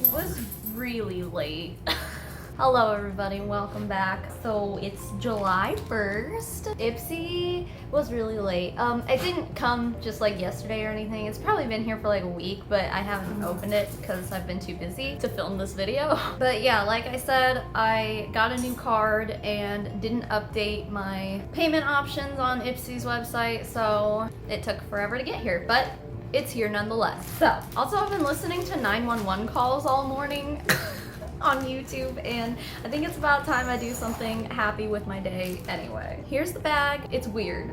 It was really late. Hello everybody, welcome back. So it's July 1st. Ipsy was really late. It didn't come just like yesterday or anything. It's probably been here for like a week, but I haven't opened it because I've been too busy to film this video. But yeah, like I said, I got a new card and didn't update my payment options on Ipsy's website, so it took forever to get here, but it's here nonetheless. So, also I've been listening to 911 calls all morning on YouTube, and I think it's about time I do something happy with my day anyway. Here's the bag. It's weird.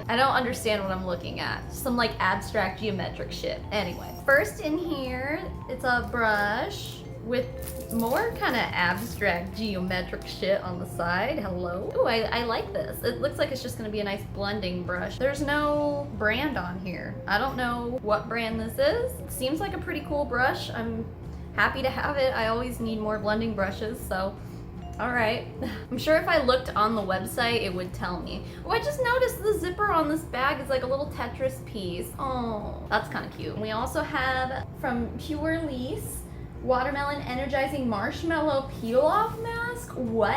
I don't understand what I'm looking at. Some like abstract geometric shit. Anyway, first in here, it's a brush with more kind of abstract geometric shit on the side. Hello. Ooh, I like this. It looks like it's just gonna be a nice blending brush. There's no brand on here. I don't know what brand this is. It seems like a pretty cool brush. I'm happy to have it. I always need more blending brushes, so all right. I'm sure if I looked on the website, it would tell me. Oh, I just noticed the zipper on this bag is like a little Tetris piece. Oh, that's kind of cute. We also have from Pure Lease, Watermelon Energizing Marshmallow Peel-Off Mask. What?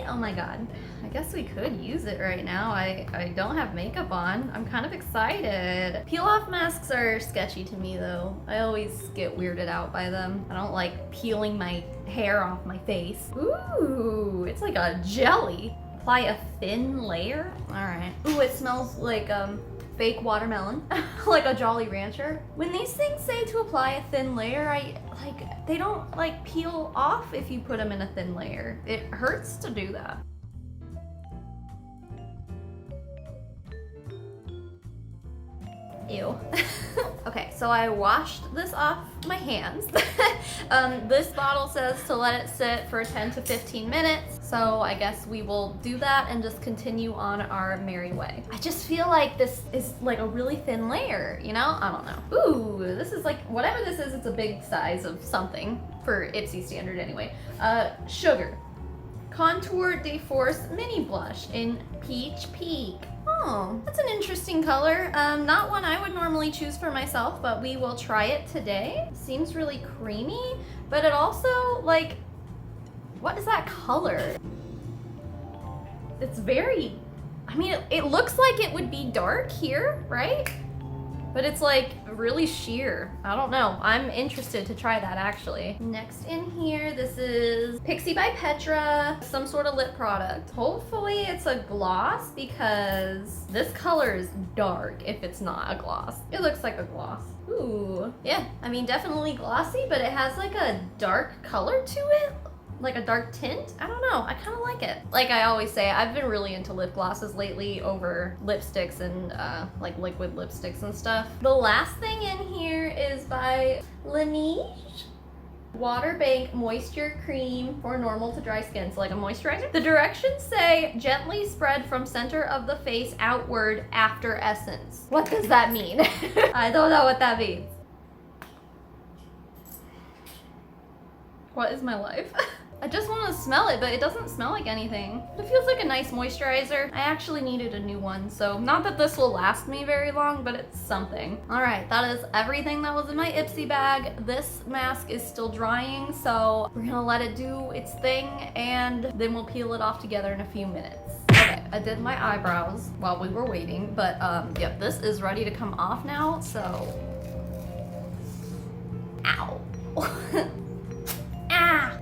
Oh my god. I guess we could use it right now. I don't have makeup on. I'm kind of excited. Peel-off masks are sketchy to me though. I always get weirded out by them. I don't like peeling my hair off my face. Ooh, it's like a jelly. Apply a thin layer. All right. Ooh, it smells like fake watermelon, like a Jolly Rancher. When these things say to apply a thin layer, they don't like peel off if you put them in a thin layer. It hurts to do that. Ew. Okay, so I washed this off my hands. This bottle says to let it sit for 10 to 15 minutes. So I guess we will do that and just continue on our merry way. I just feel like this is like a really thin layer, you know? I don't know. Ooh, this is like, whatever this is, it's a big size of something for Ipsy standard anyway. Sugar. Contour de Force Mini Blush in Peach Peak. Oh, that's an interesting color. Not one I would normally choose for myself, but we will try it today. Seems really creamy, but it also, like, what is that color? It's very, I mean, it looks like it would be dark here, right? But it's like really sheer. I don't know. I'm interested to try that actually. Next in here, this is Pixie by Petra, some sort of lip product. Hopefully it's a gloss because this color is dark if it's not a gloss. It looks like a gloss. Ooh, yeah, I mean definitely glossy, but it has like a dark color to it. Like a dark tint? I don't know. I kind of like it. Like I always say, I've been really into lip glosses lately over lipsticks and like liquid lipsticks and stuff. The last thing in here is by Laneige. Water Bank Moisture Cream for normal to dry skin. So like a moisturizer. The directions say gently spread from center of the face outward after essence. What does that mean? I don't know what that means. What is my life? I just want to smell it, but it doesn't smell like anything. It feels like a nice moisturizer. I actually needed a new one, so not that this will last me very long, but it's something. All right, that is everything that was in my Ipsy bag. This mask is still drying, so we're gonna let it do its thing, and then we'll peel it off together in a few minutes. Okay, I did my eyebrows while we were waiting, but yep, this is ready to come off now, so. Ow.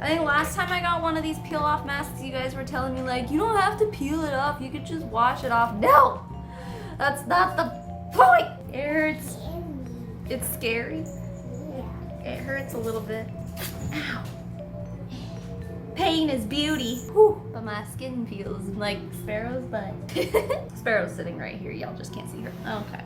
I think last time I got one of these peel off masks, you guys were telling me like, you don't have to peel it off, you could just wash it off. No! That's not the point! It hurts. It's scary. It hurts a little bit. Ow. Pain is beauty. Whew. But my skin feels like Sparrow's butt. Sparrow's sitting right here, y'all just can't see her. Okay.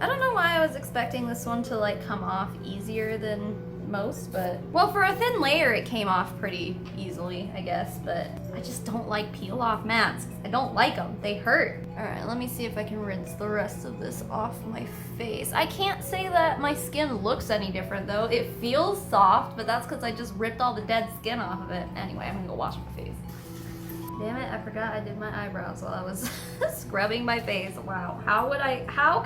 I don't know why I was expecting this one to like come off easier than most, but well, for a thin layer it came off pretty easily, I guess, but I just don't like peel off masks. I don't like them. They hurt. All right, let me see if I can rinse the rest of this off my face. I can't say that my skin looks any different though. It feels soft, but that's because I just ripped all the dead skin off of it. Anyway, I'm gonna go wash my face. Damn it, I forgot I did my eyebrows while I was scrubbing my face. Wow, how could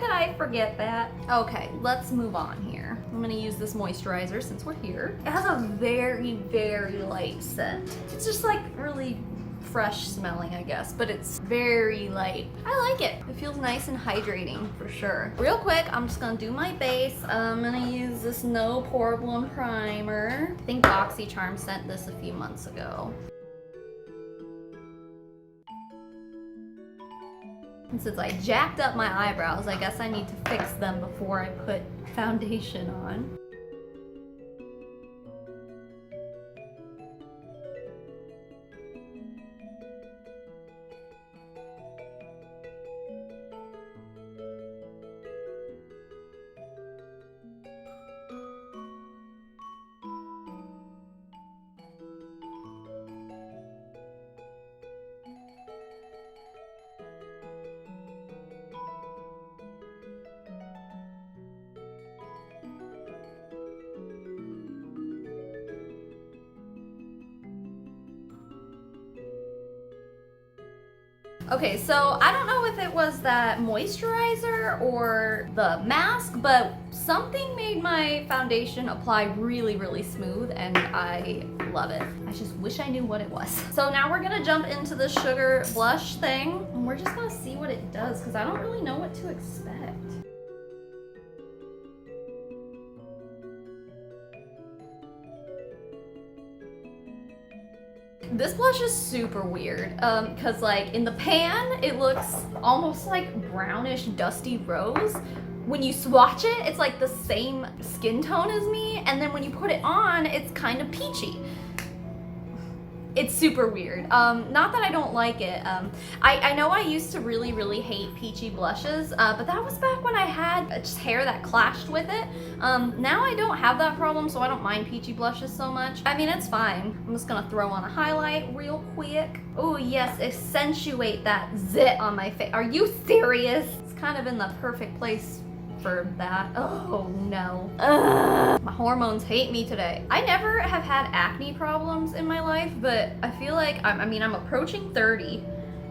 I forget that? Okay, let's move on here. I'm gonna use this moisturizer since we're here. It has a very, very light scent. It's just like really fresh smelling, I guess, but it's very light. I like it. It feels nice and hydrating for sure. Real quick, I'm just gonna do my base. I'm gonna use this No Problem primer. I think BoxyCharm sent this a few months ago. And since I jacked up my eyebrows, I guess I need to fix them before I put foundation on. Okay, so I don't know if it was that moisturizer or the mask, but something made my foundation apply really, really smooth, and I love it. I just wish I knew what it was. So now we're gonna jump into the sugar blush thing, and we're just gonna see what it does, because I don't really know what to expect. This blush is super weird, because like in the pan, it looks almost like brownish dusty rose. When you swatch it, it's like the same skin tone as me, and then when you put it on, it's kind of peachy. It's super weird. Not that I don't like it. I know I used to really, really hate peachy blushes, but that was back when I had just hair that clashed with it. Now I don't have that problem, so I don't mind peachy blushes so much. I mean, it's fine. I'm just gonna throw on a highlight real quick. Oh yes, accentuate that zit on my face. Are you serious? It's kind of in the perfect place for that. Oh no. Ugh. My hormones hate me today. I never have had acne problems in my life, but I feel like I'm approaching 30,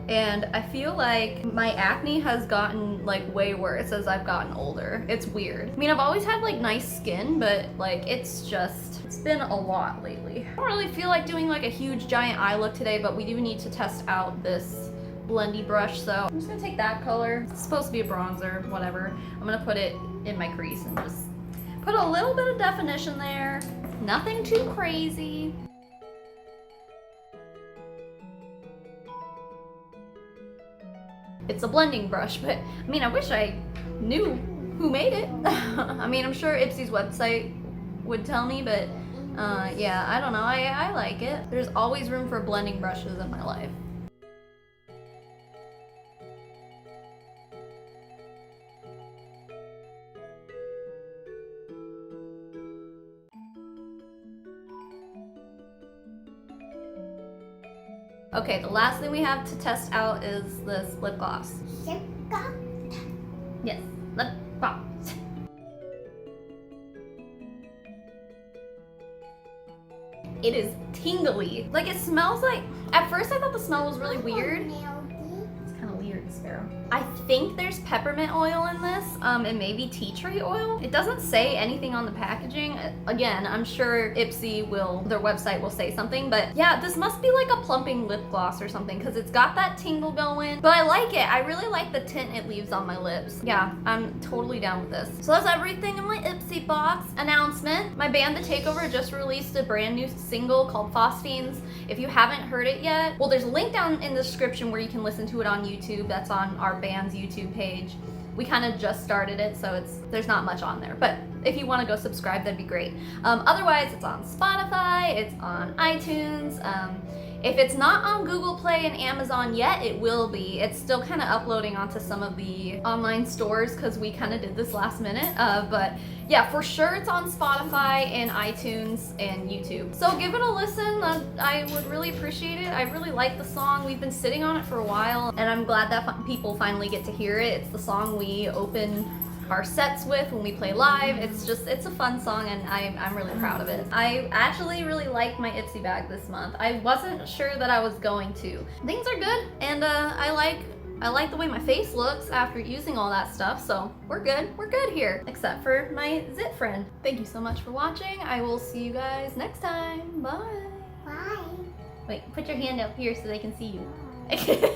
and I feel like my acne has gotten like way worse as I've gotten older. It's weird. I mean, I've always had like nice skin, but like it's been a lot lately. I don't really feel like doing like a huge giant eye look today, but we do need to test out this blendy brush, so I'm just gonna take that color. It's supposed to be a bronzer, whatever. I'm gonna put it in my crease and just put a little bit of definition there. Nothing too crazy. It's a blending brush, but I mean, I wish I knew who made it. I mean, I'm sure Ipsy's website would tell me, but yeah, I don't know. I like it. There's always room for blending brushes in my life. Okay, the last thing we have to test out is this lip gloss. Lip gloss? Yes, lip gloss. It is tingly. Like, it smells like, at first I thought the smell was really weird. It's kind of weird, Sparrow. I think there's peppermint oil in this, and maybe tea tree oil. It doesn't say anything on the packaging. Again, I'm sure Ipsy their website will say something, but yeah, this must be like a plumping lip gloss or something, because it's got that tingle going, but I like it. I really like the tint it leaves on my lips. Yeah, I'm totally down with this. So that's everything in my Ipsy box. Announcement, my band The Takeover just released a brand new single called Phosphines. If you haven't heard it yet, well, there's a link down in the description where you can listen to it on YouTube. That's on our band's YouTube page. We kind of just started it, so there's not much on there, but if you want to go subscribe, that'd be great. Otherwise, it's on Spotify, it's on iTunes. If it's not on Google Play and Amazon yet, it will be. It's still kind of uploading onto some of the online stores because we kind of did this last minute. But yeah, for sure it's on Spotify and iTunes and YouTube. So give it a listen. I would really appreciate it. I really like the song. We've been sitting on it for a while, and I'm glad that people finally get to hear it. It's the song we open our sets with when we play live. It's a fun song, and I'm really proud of it. I actually really liked my Ipsy bag this month. I wasn't sure that I was going to. Things are good, and I I like the way my face looks after using all that stuff, so we're good here. Except for my zit friend. Thank you so much for watching. I will see you guys next time. Bye. Bye. Wait, put your hand up here so they can see you.